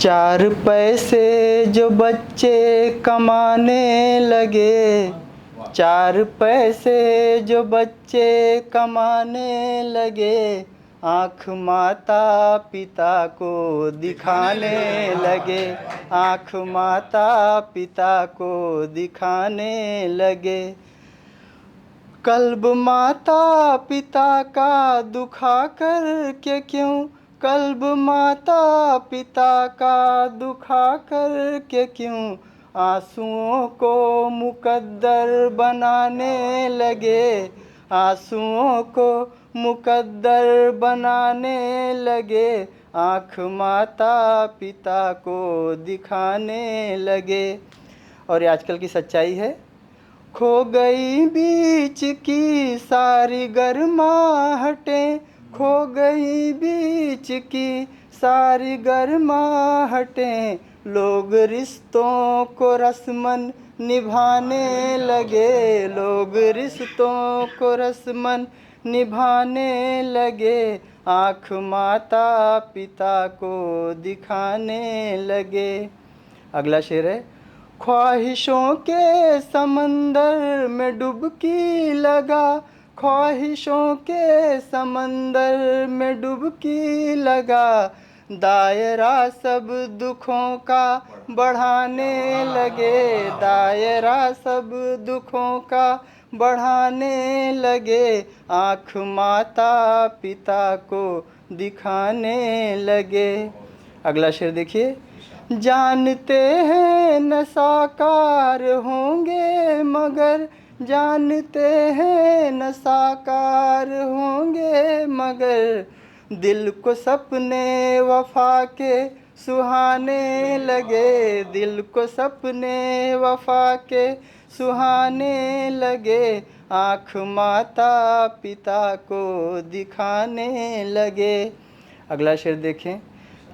चार पैसे जो बच्चे कमाने लगे, चार पैसे जो बच्चे कमाने लगे, आँख माता पिता को दिखाने लगे, आँख माता पिता को दिखाने लगे। कल्ब माता पिता का दुखा कर के क्यों, कल्ब माता पिता का दुखा कर के क्यों, आंसुओं को मुकद्दर बनाने लगे, आंसुओं को मुकद्दर बनाने लगे, आँख माता पिता को दिखाने लगे। और ये आजकल की सच्चाई है। खो गई बीच की सारी गर्माहटें, खो गई बीच की सारी गर्माहटें, लोग रिश्तों को रस्मन निभाने लगे, लोग रिश्तों को रस्मन निभाने लगे, आँख माता पिता को दिखाने लगे। अगला शेर है, ख्वाहिशों के समंदर में डुबकी लगा, ख्वाहिशों के समंदर में डुबकी लगा, दायरा सब दुखों का बढ़ाने लगे, दायरा सब दुखों का बढ़ाने लगे, आँख माता पिता को दिखाने लगे। अगला शेर देखिए, जानते हैं न साकार होंगे मगर, जानते हैं न साकार होंगे मगर, दिल को सपने वफा के सुहाने लगे, दिल को सपने वफा के सुहाने लगे, आँख माता पिता को दिखाने लगे। अगला शेर देखें,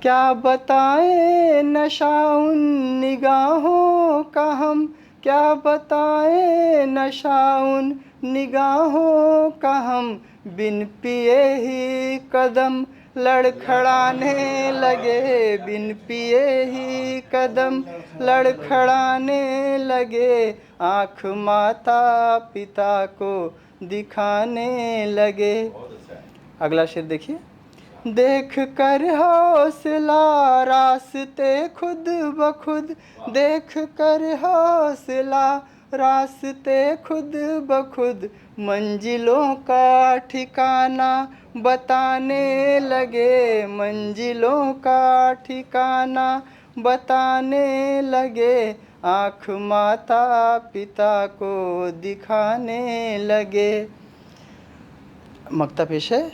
क्या बताएं नशा उन निगाहों का हम, क्या बताएं नशा उन निगाहों का हम, बिन पिए ही कदम लड़खड़ाने लगे, बिन पिए ही कदम लड़खड़ाने लगे, आँख माता पिता को दिखाने लगे। अगला शेर देखिए, देख कर हौसला रास्ते खुद ब खुद, देख कर हौसला रास्ते खुद ब खुद, मंजिलों का ठिकाना बताने लगे, मंजिलों का ठिकाना बताने लगे, आँख माता पिता को दिखाने लगे। मक्ता पेश है,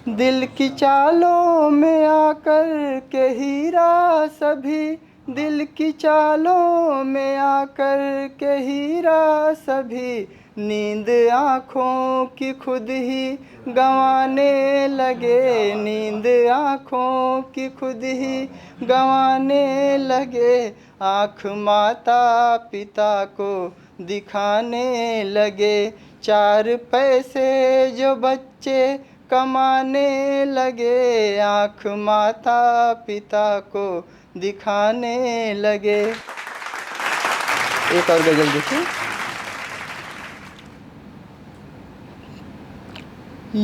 दिल की चालों में आकर के हीरा सभी, दिल की चालों में आकर के हीरा सभी, नींद आँखों की खुद ही गंवाने लगे, नींद आँखों की खुद ही गंवाने लगे, आँख माता पिता को दिखाने लगे। चार पैसे जो बच्चे कमाने लगे, आँख माता पिता को दिखाने लगे। एक और गजल देखिए,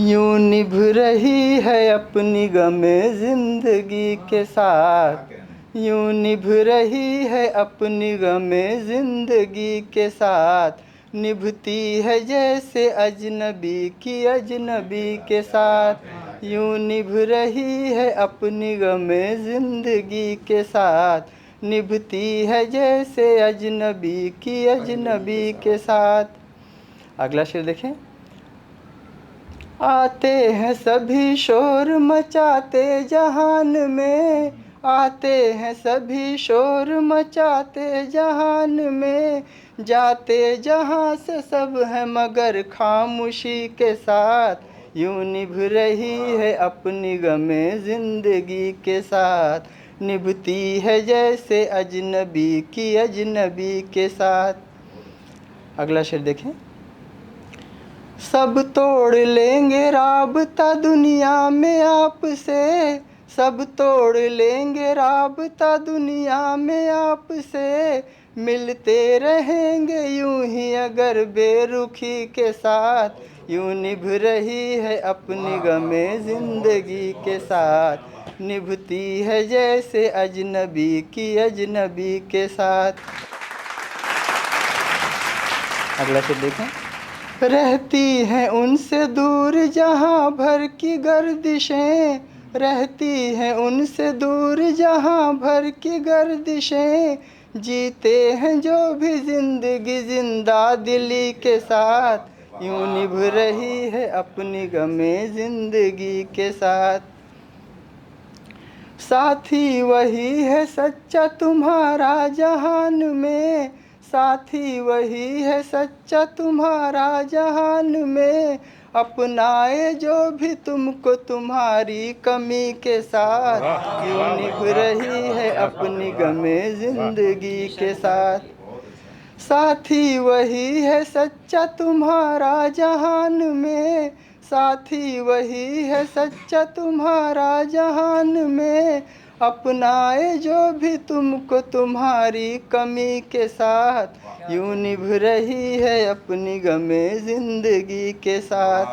यूं निभ रही है अपनी गमे जिंदगी के साथ, यूं निभ रही है अपनी गमे जिंदगी के साथ, निभती है जैसे अजनबी की अजनबी के साथ, यूं निभ रही है अपनी गमे ज़िंदगी के साथ, निभती है जैसे अजनबी की अजनबी के साथ। अगला शेर देखें, आते हैं सभी शोर मचाते जहान में, आते हैं सभी शोर मचाते जहान में, जाते जहाँ से सब है मगर खामोशी के साथ, यूं निभ रही है अपनी गमे ज़िंदगी के साथ, निभती है जैसे अजनबी की अजनबी के साथ। अगला शेर देखें, सब तोड़ लेंगे राबता दुनिया में आपसे, सब तोड़ लेंगे राबता दुनिया में आपसे, मिलते रहेंगे यूं ही अगर बेरुखी के साथ, यूं निभ रही है अपनी गमे जिंदगी के साथ, निभती है जैसे अजनबी की अजनबी के साथ। अगला शेर देखें। रहती हैं उनसे दूर जहाँ भर की गर्दिशें, रहती हैं उनसे दूर जहाँ भर की गर्दिशें, जीते हैं जो भी जिंदगी जिंदा दिली के साथ, यूं निभ रही है अपनी गमे जिंदगी के साथ। साथी वही है सच्चा तुम्हारा जहान में, साथी वही है सच्चा तुम्हारा जहान में, अपनाए जो भी तुमको तुम्हारी कमी के साथ, यूं निभ रही है अपनी गमे जिंदगी के साथ। साथी वही है सच्चा तुम्हारा जहान में, साथी वही है सच्चा तुम्हारा जहान में, अपनाए जो भी तुमको तुम्हारी कमी के साथ, यूं निभ रही है अपनी गमे जिंदगी के साथ।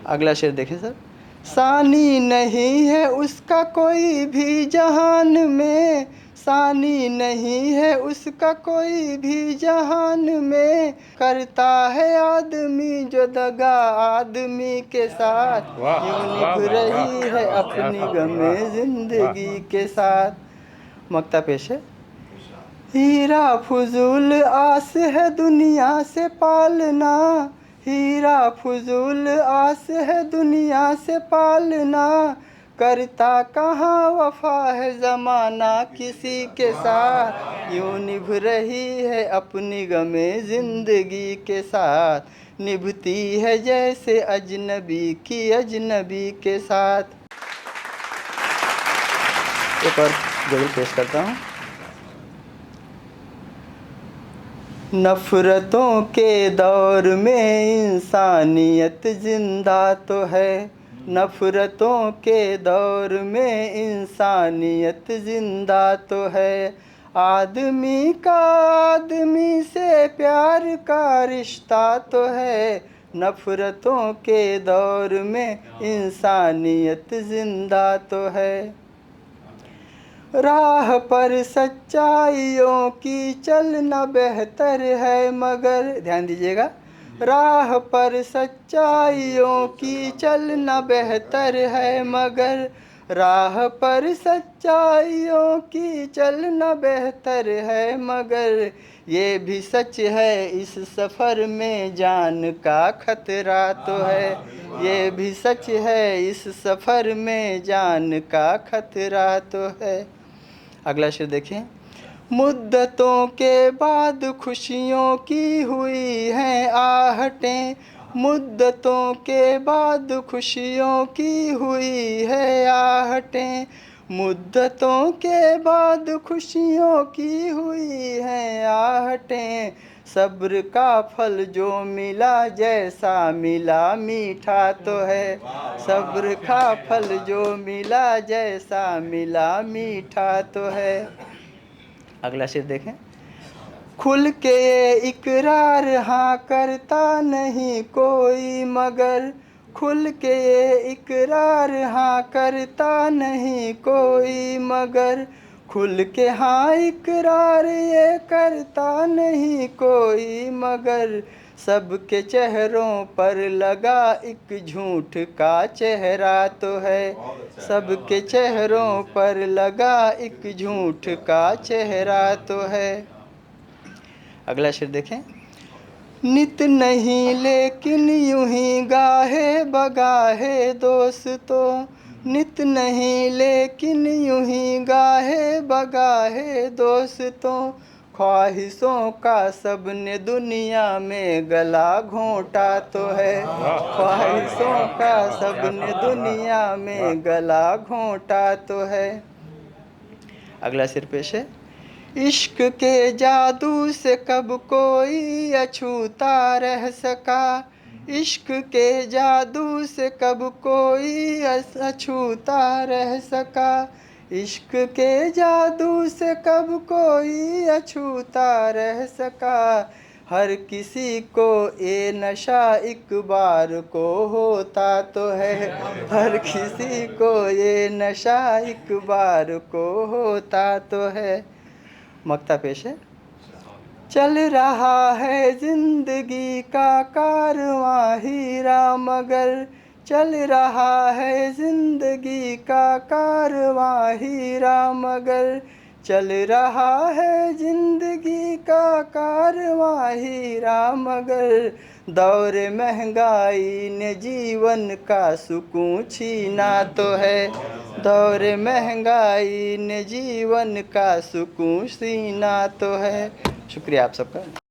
अगला शेर देखें सर। सानी नहीं है उसका कोई भी जहान में, सानी नहीं है उसका कोई भी जहान में, करता है आदमी जो दगा आदमी के साथ, यूं निभ रही है अपनी गमे जिंदगी के साथ। मक्ता पेश है। हीरा फजूल आस है दुनिया से पालना, हीरा फजूल आस है दुनिया से पालना, करता कहाँ वफा है ज़माना किसी के साथ, यूं निभ रही है अपनी गमे ज़िंदगी के साथ, निभती है जैसे अजनबी की अजनबी के साथ। एक और गज़ल पेश करता हूँ। नफ़रतों के दौर में इंसानियत ज़िंदा तो है, नफ़रतों के दौर में इंसानियत ज़िंदा तो है, आदमी का आदमी से प्यार का रिश्ता तो है, नफ़रतों के दौर में इंसानियत ज़िंदा तो है। राह पर सच्चाइयों की चलना बेहतर है मगर, ध्यान दीजिएगा, राह पर सच्चाइयों की चलना बेहतर है मगर, राह पर सच्चाइयों की चलना बेहतर है मगर, ये भी सच है इस सफ़र में जान का खतरा तो है, ये भी सच है इस सफ़र में जान का खतरा तो है। अगला शेर देखें। मुद्दतों के बाद खुशियों की हुई हैं आहटें, मुद्दतों के बाद खुशियों की हुई है आहटें, मुद्दतों के बाद खुशियों की हुई हैं आहटें, सब्र का फल जो मिला जैसा मिला मीठा तो है, सब्र का फल जो मिला जैसा मिला मीठा तो है। अगला शेर देखें। खुल के ये इकरार हाँ करता नहीं कोई मगर, खुल के ये इकरार हाँ करता नहीं कोई मगर, खुल के हाँ इकरार ये करता नहीं कोई मगर, सबके चेहरों पर लगा एक झूठ का चेहरा तो है, सबके चेहरों पर लगा एक झूठ का चेहरा तो है। अगला शेर देखें। नित नहीं लेकिन यूं ही गाहे बगाहे दोस्तों, नित नहीं लेकिन यूं ही गाहे बगाहे दोस्तों, ख्वाहिशों का सबने दुनिया में गला घोंटा तो है, ख्वाहिशों का सबने दुनिया में गला घोंटा तो है। अगला शेर पेश है। इश्क के जादू से कब कोई अछूता रह सका, इश्क के जादू से कब कोई अछूता रह सका। इश्क के जादू से कब कोई अछूता रह सका। हर किसी को ये नशा एक बार को होता तो है। हर किसी को ये नशा एक बार को होता तो है। मक्ता पेश है। चल रहा है जिंदगी का कारवां हीरा मगर। चल रहा है जिंदगी का कारवां हीरा मगर। चल रहा है जिंदगी का कारवां हीरा मगर। दौर महंगाई ने जीवन का सुकून छीना तो है। दौर महंगाई ने जीवन का सुकून छीना तो है। शुक्रिया आप सबका।